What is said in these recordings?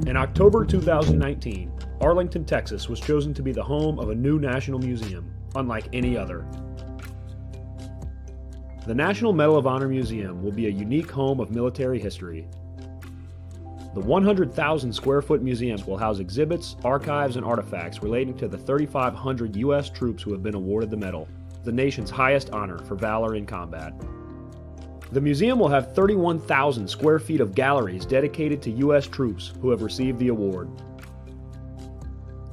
In October 2019, Arlington, Texas was chosen to be the home of a new national museum, unlike any other. The National Medal of Honor Museum will be a unique home of military history. The 100,000 square foot museums will house exhibits, archives, and artifacts relating to the 3,500 U.S. troops who have been awarded the medal, the nation's highest honor for valor in combat. The museum will have 31,000 square feet of galleries dedicated to U.S. troops who have received the award.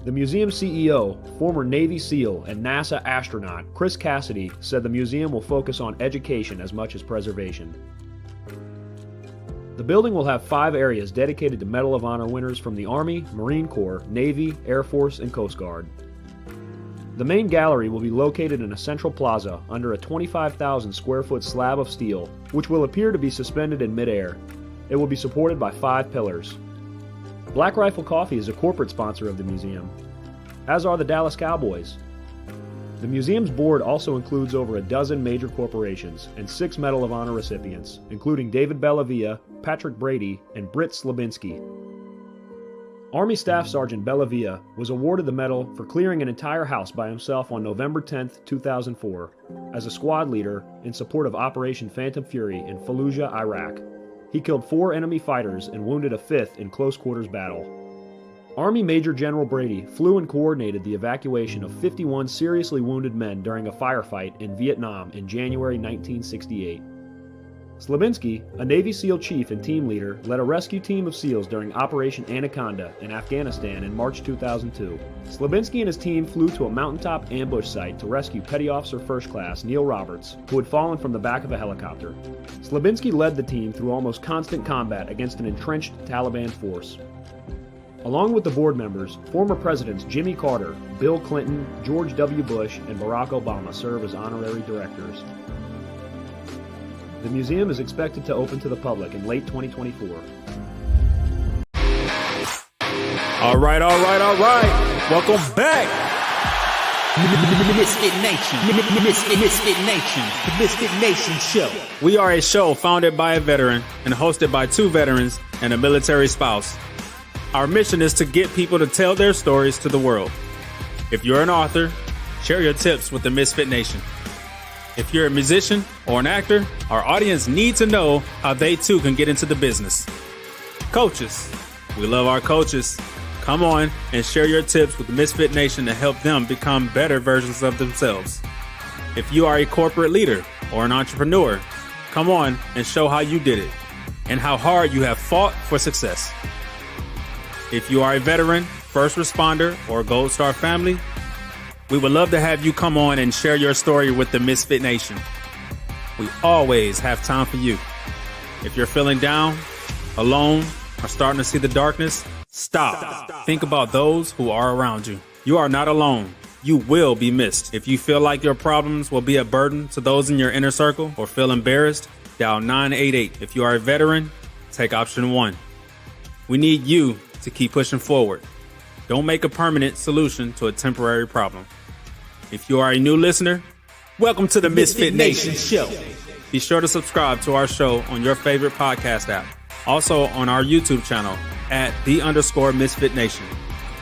The museum CEO, former Navy SEAL and NASA astronaut Chris Cassidy, said the museum will focus on education as much as preservation. The building will have 5 areas dedicated to Medal of Honor winners from the Army, Marine Corps, Navy, Air Force, and Coast Guard. The main gallery will be located in a central plaza under a 25,000 square foot slab of steel, which will appear to be suspended in midair. It will be supported by 5 pillars. Black Rifle Coffee is a corporate sponsor of the museum, as are the Dallas Cowboys. The museum's board also includes over a dozen major corporations and 6 Medal of Honor recipients, including David Bellavia, Patrick Brady, and Britt Slabinski. Army Staff Sergeant Bellavia was awarded the medal for clearing an entire house by himself on November 10, 2004, as a squad leader in support of Operation Phantom Fury in Fallujah, Iraq. He killed 4 enemy fighters and wounded a 5th in close quarters battle. Army Major General Brady flew and coordinated the evacuation of 51 seriously wounded men during a firefight in Vietnam in January 1968. Slabinski, a Navy SEAL chief and team leader, led a rescue team of SEALs during Operation Anaconda in Afghanistan in March 2002. Slabinski and his team flew to a mountaintop ambush site to rescue Petty Officer First Class Neil Roberts, who had fallen from the back of a helicopter. Slabinski led the team through almost constant combat against an entrenched Taliban force. Along with the board members, former presidents Jimmy Carter, Bill Clinton, George W. Bush, and Barack Obama serve as honorary directors. The museum is expected to open to the public in late 2024. All right. Welcome back. MisFitNation, the MisFitNation show. We are a show founded by a veteran and hosted by 2 veterans and a military spouse. Our mission is to get people to tell their stories to the world. If you're an author, share your tips with the Misfit Nation. If you're a musician or an actor, our audience needs to know how they too can get into the business. Coaches, we love our coaches. Come on and share your tips with the Misfit Nation to help them become better versions of themselves. If you are a corporate leader or an entrepreneur, come on and show how you did it and how hard you have fought for success. If you are a veteran, first responder, or Gold Star family, we would love to have you come on and share your story with the Misfit Nation. We always have time for you. If you're feeling down, alone, or starting to see the darkness, stop. Think about those who are around you. You are not alone. You will be missed. If you feel like your problems will be a burden to those in your inner circle or feel embarrassed, dial 988. If you are a veteran, take option 1. We need you to keep pushing forward. Don't make a permanent solution to a temporary problem. If you are a new listener, welcome to the Misfit Nation show. Be sure to subscribe to our show on your favorite podcast app. Also on our YouTube channel at @the_Misfit Nation.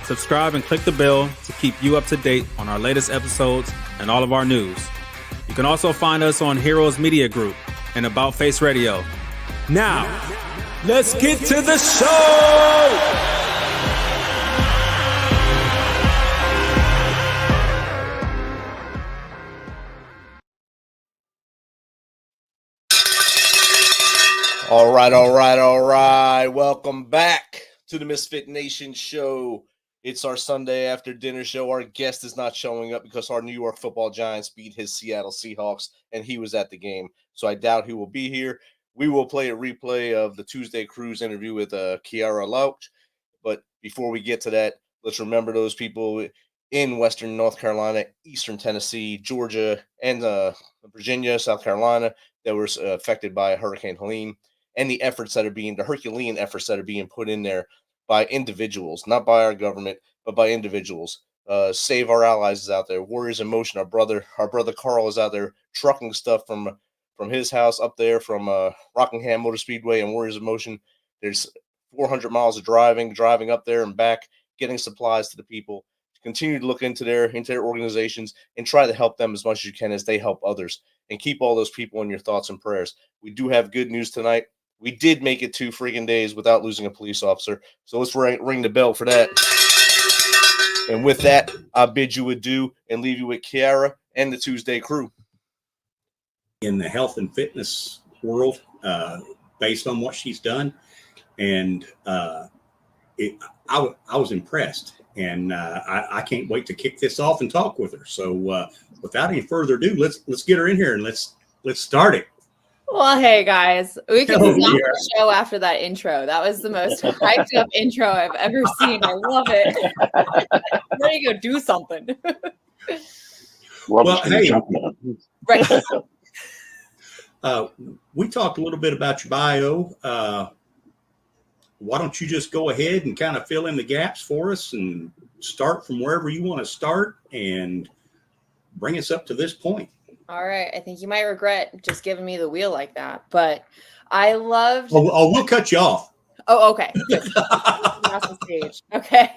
Subscribe and click the bell to keep you up to date on our latest episodes and all of our news. You can also find us on Heroes Media Group and About Face Radio. Now, let's get to the show! All right. Welcome back to the Misfit Nation show. It's our Sunday after dinner show. Our guest is not showing up because our New York Football Giants beat his Seattle Seahawks, and he was at the game. So I doubt he will be here. We will play a replay of the Tuesday Cruise interview with Kiara Lauch. But before we get to that, let's remember those people in Western North Carolina, Eastern Tennessee, Georgia, and Virginia, South Carolina that were affected by Hurricane Helene. And the Herculean efforts that are being put in there by individuals, not by our government, but by individuals. Save Our Allies is out there. Warriors in Motion, our brother Carl is out there trucking stuff from his house up there from Rockingham Motor Speedway and Warriors in Motion. There's 400 miles of driving up there and back, getting supplies to the people. Continue to look into their organizations and try to help them as much as you can as they help others. And keep all those people in your thoughts and prayers. We do have good news tonight. We did make it 2 freaking days without losing a police officer. So let's ring the bell for that. And with that, I bid you adieu and leave you with Kiara and the Tuesday crew. In the health and fitness world, based on what she's done. And I was impressed. And I can't wait to kick this off and talk with her. So without any further ado, let's get her in here and let's start it. Well, hey guys, we can stop the show after that intro. That was the most hyped up intro I've ever seen. I love it. Ready to go do something. Well, hey, right. We talked a little bit about your bio. Why don't you just go ahead and kind of fill in the gaps for us and start from wherever you want to start and bring us up to this point. All right. I think you might regret just giving me the wheel like that, but I loved. Oh, we'll cut you off. Oh, okay. Off the stage. Okay.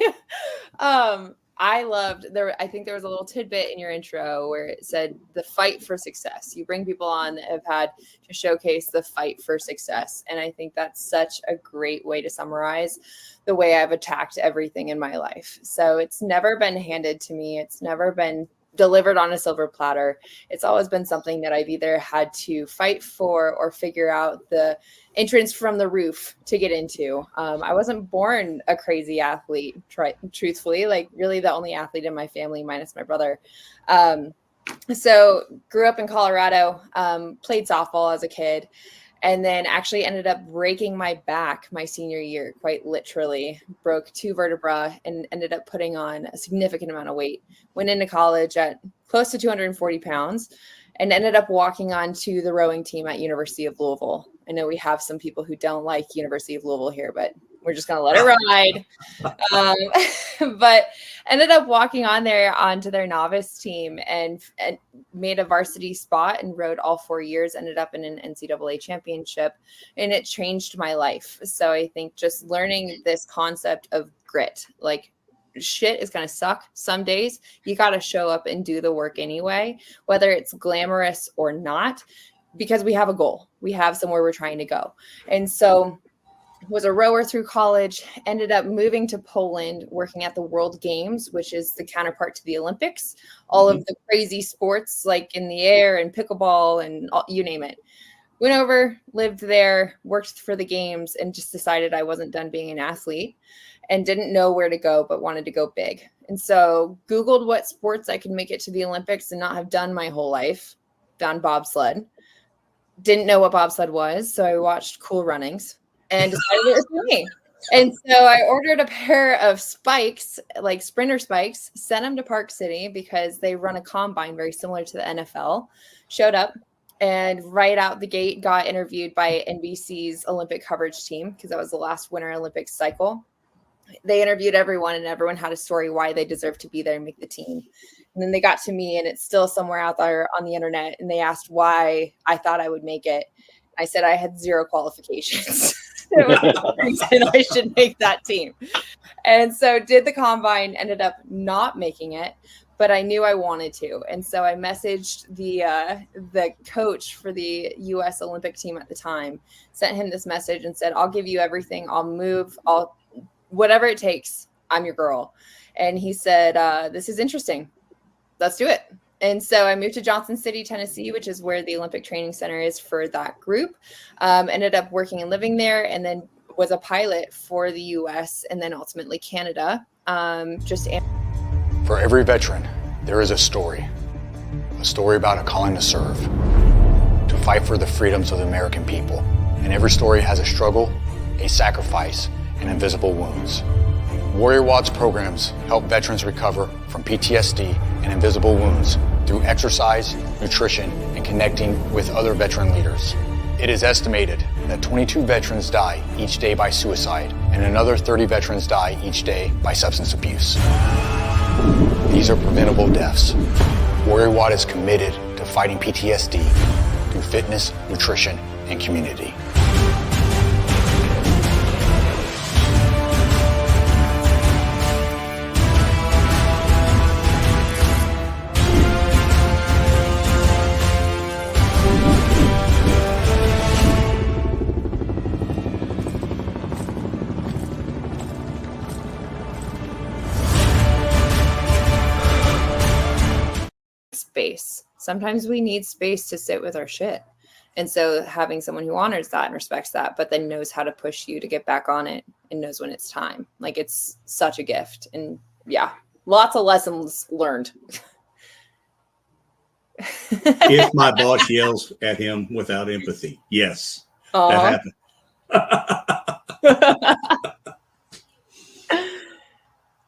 I loved there. I think there was a little tidbit in your intro where it said the fight for success. You bring people on that have had to showcase the fight for success. And I think that's such a great way to summarize the way I've attacked everything in my life. So it's never been handed to me. It's never been delivered on a silver platter. It's always been something that I've either had to fight for or figure out the entrance from the roof to get into. I wasn't born a crazy athlete, truthfully, like really the only athlete in my family minus my brother. So grew up in Colorado, played softball as a kid, and then actually ended up breaking my back my senior year, quite literally. Broke 2 vertebrae and ended up putting on a significant amount of weight. Went into college at close to 240 pounds and ended up walking on to the rowing team at University of Louisville. I know we have some people who don't like University of Louisville here, but we're just going to let it ride. But ended up walking on there onto their novice team and made a varsity spot and rowed all 4 years, ended up in an NCAA championship, and it changed my life. So I think just learning this concept of grit, like shit is going to suck some days. You got to show up and do the work anyway, whether it's glamorous or not, because we have a goal. We have somewhere we're trying to go. And so was a rower through college, ended up moving to Poland, working at the World Games, which is the counterpart to the Olympics, all of the crazy sports like in the air and pickleball and you name it. Went over, lived there, worked for the games, and just decided I wasn't done being an athlete and didn't know where to go, but wanted to go big. And so Googled what sports I could make it to the Olympics and not have done my whole life. Found bobsled. Didn't know what bobsled was, so I watched Cool Runnings and decided it was for me. And so I ordered a pair of spikes, like sprinter spikes, sent them to Park City because they run a combine very similar to the NFL. Showed up and right out the gate got interviewed by NBC's Olympic coverage team because that was the last Winter Olympics cycle. They interviewed everyone and everyone had a story why they deserved to be there and make the team. And then they got to me and it's still somewhere out there on the internet. And they asked why I thought I would make it. I said I had 0 qualifications. And I should make that team. And so did the combine, ended up not making it, but I knew I wanted to. And so I messaged the coach for the U.S. Olympic team at the time, sent him this message and said, I'll give you everything. I'll move. Whatever it takes. I'm your girl. And he said, this is interesting. Let's do it. And so I moved to Johnson City, Tennessee, which is where the Olympic Training Center is for that group. Ended up working and living there, and then was a pilot for the U.S. and then ultimately Canada. For every veteran, there is a story about a calling to serve, to fight for the freedoms of the American people. And every story has a struggle, a sacrifice, and invisible wounds. Warrior Watts programs help veterans recover from PTSD and invisible wounds through exercise, nutrition, and connecting with other veteran leaders. It is estimated that 22 veterans die each day by suicide, and another 30 veterans die each day by substance abuse. These are preventable deaths. Warrior Watt is committed to fighting PTSD through fitness, nutrition, and community. Space. Sometimes we need space to sit with our shit. And so having someone who honors that and respects that, but then knows how to push you to get back on it and knows when it's time. Like, it's such a gift. And yeah, lots of lessons learned. If my boss yells at him without empathy, yes, that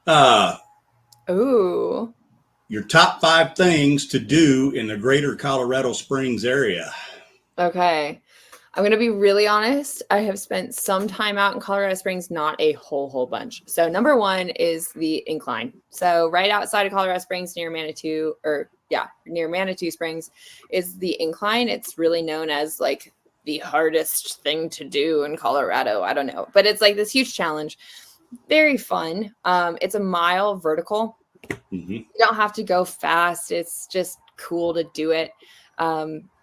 happened. Ooh. Your top 5 things to do in the greater Colorado Springs area. Okay. I'm going to be really honest. I have spent some time out in Colorado Springs, not a whole bunch. So number 1 is the incline. So right outside of Colorado Springs near Manitou, near Manitou Springs is the incline. It's really known as like the hardest thing to do in Colorado. I don't know, but it's like this huge challenge. Very fun. It's a mile vertical. Mm-hmm. You don't have to go fast. It's just cool to do it.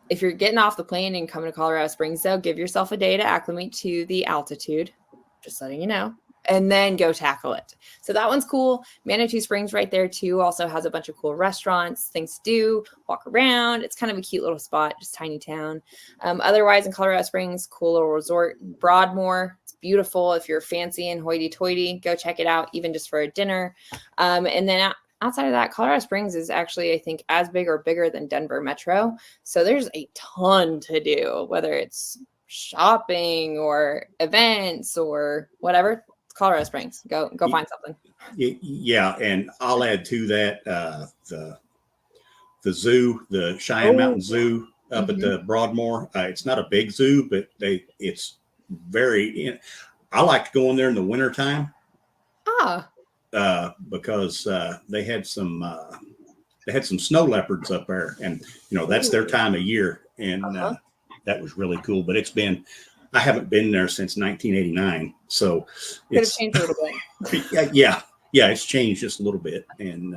If you're getting off the plane and coming to Colorado Springs, though, give yourself a day to acclimate to the altitude. Just letting you know. And then go tackle it. So that one's cool. Manitou Springs right there, too, also has a bunch of cool restaurants, things to do, walk around. It's kind of a cute little spot, just tiny town. Otherwise, in Colorado Springs, cool little resort. Broadmoor, it's beautiful. If you're fancy and hoity-toity, go check it out, even just for a dinner. And then outside of that, Colorado Springs is actually, I think, as big or bigger than Denver Metro. So there's a ton to do, whether it's shopping or events or whatever. Colorado Springs. Go find something. Yeah, and I'll add to that the zoo, the Cheyenne Mountain Zoo up at the Broadmoor. It's not a big zoo, but it's very. I like to go in there in the wintertime. Because they had some snow leopards up there, and that's their time of year, and that was really cool. But I haven't been there since 1989, so it's changed a little bit. yeah, it's changed just a little bit. And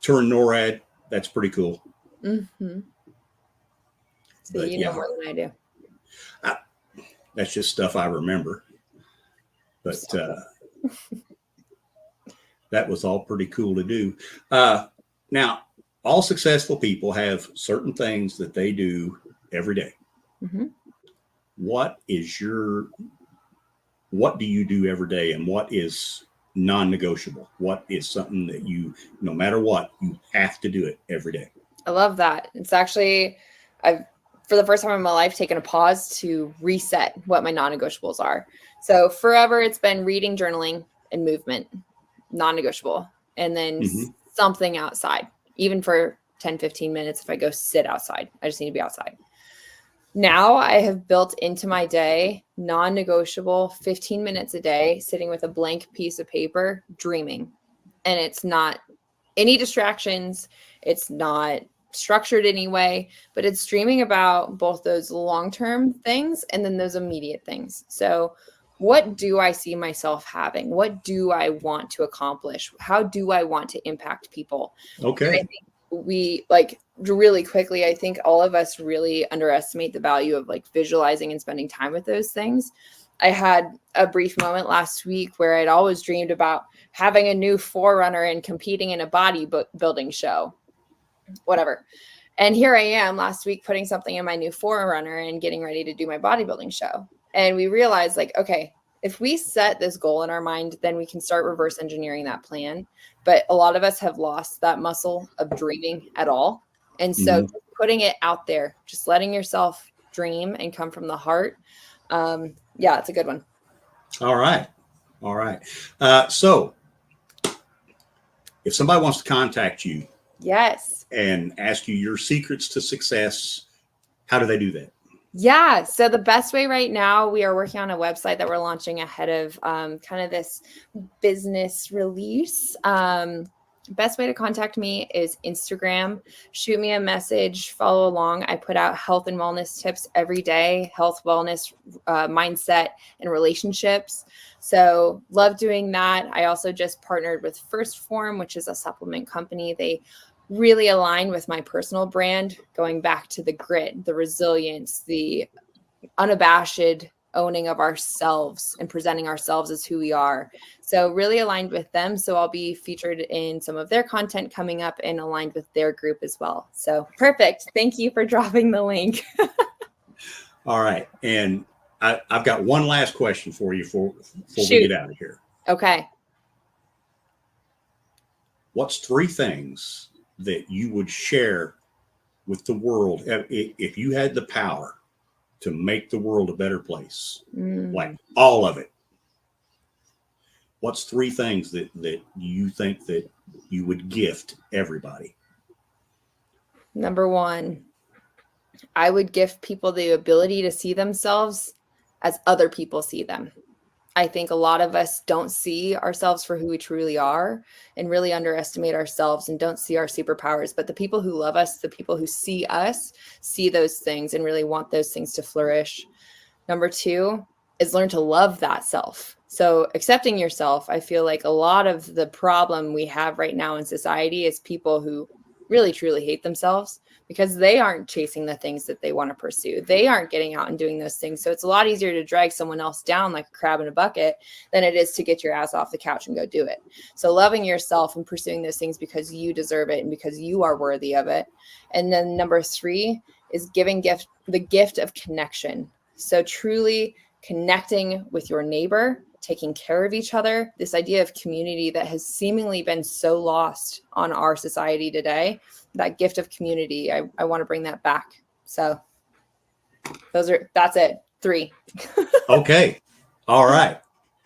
touring NORAD, that's pretty cool. Mm-hmm. So but, know more than I do. That's just stuff I remember. But that was all pretty cool to do. Now, all successful people have certain things that they do every day. Mm-hmm. What do you do every day, and what is non-negotiable? What is something that no matter what, you have to do it every day? I love that. It's actually, I've, for the first time in my life, taken a pause to reset what my non-negotiables are. So forever, it's been reading, journaling, and movement, non-negotiable. And then something outside, even for 10, 15 minutes. If I go sit outside, I just need to be outside. Now I have built into my day, non-negotiable, 15 minutes a day, sitting with a blank piece of paper, dreaming. And it's not any distractions. It's not structured anyway, but it's dreaming about both those long-term things and then those immediate things. So what do I see myself having? What do I want to accomplish? How do I want to impact people? Okay. And I think we really quickly, I think all of us really underestimate the value of visualizing and spending time with those things. I had a brief moment last week where I'd always dreamed about having a new forerunner and competing in a bodybuilding show, whatever. And here I am last week putting something in my new forerunner and getting ready to do my bodybuilding show. And we realized okay, if we set this goal in our mind, then we can start reverse engineering that plan. But a lot of us have lost that muscle of dreaming at all. And so putting it out there, just letting yourself dream and come from the heart. It's a good one. All right. So if somebody wants to contact you, yes, and ask you your secrets to success, how do they do that? Yeah. So the best way right now, we are working on a website that we're launching ahead of kind of this business release. Best way to contact me is Instagram. Shoot me a message, follow along. I put out health and wellness tips every day, health, wellness, mindset, and relationships. So love doing that. I also just partnered with First Form, which is a supplement company. They really align with my personal brand, going back to the grit, the resilience, the unabashed owning of ourselves and presenting ourselves as who we are. So really aligned with them. So I'll be featured in some of their content coming up and aligned with their group as well. So perfect. Thank you for dropping the link. All right. And I've got one last question for you before we get out of here. Okay. What's 3 things that you would share with the world if you had the power to make the world a better place, like all of it? What's 3 things that you think that you would gift everybody? Number 1, I would give people the ability to see themselves as other people see them. I think a lot of us don't see ourselves for who we truly are and really underestimate ourselves and don't see our superpowers. But the people who love us, the people who see us, see those things and really want those things to flourish. Number 2 is learn to love that self. So accepting yourself, I feel like a lot of the problem we have right now in society is people who really, truly hate themselves because they aren't chasing the things that they want to pursue. They aren't getting out and doing those things. So it's a lot easier to drag someone else down like a crab in a bucket than it is to get your ass off the couch and go do it. So loving yourself and pursuing those things because you deserve it and because you are worthy of it. And then number 3 is giving the gift of connection. So truly connecting with your neighbor, taking care of each other, this idea of community that has seemingly been so lost on our society today, that gift of community, I want to bring that back. So that's it. 3. Okay. All right.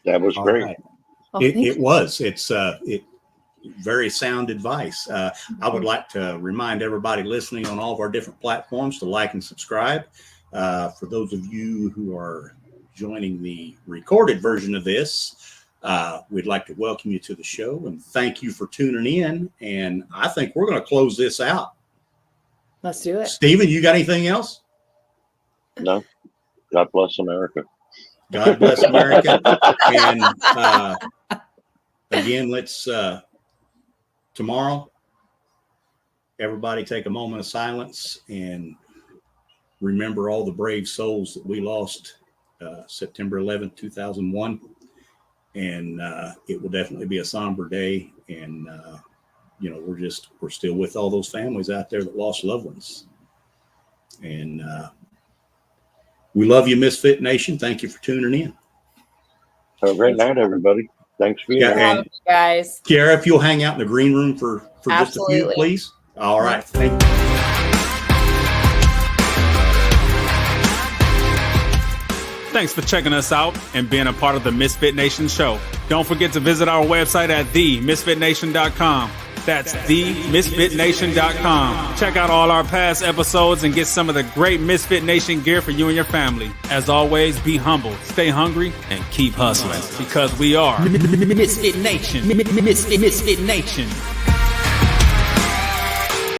That was All great. Right. It's very sound advice. I would like to remind everybody listening on all of our different platforms to like and subscribe. For those of you who are joining the recorded version of this, we'd like to welcome you to the show and thank you for tuning in. And I think we're going to close this out. Let's do it. Steven, you got anything else? No. God bless America. God bless America. And again, let's tomorrow, everybody take a moment of silence and remember all the brave souls that we lost September 11th, 2001. And it will definitely be a somber day. And, we're still with all those families out there that lost loved ones. And we love you, Misfit Nation. Thank you for tuning in. Have a great night, everybody. Thanks for being here. And guys. Kiara, if you'll hang out in the green room for just a few, please. All right. Thank you. Thanks for checking us out and being a part of the Misfit Nation show. Don't forget to visit our website at themisfitnation.com. That's themisfitnation.com. Check out all our past episodes and get some of the great Misfit Nation gear for you and your family. As always, be humble, stay hungry, and keep hustling because we are Misfit Nation. Misfit Nation.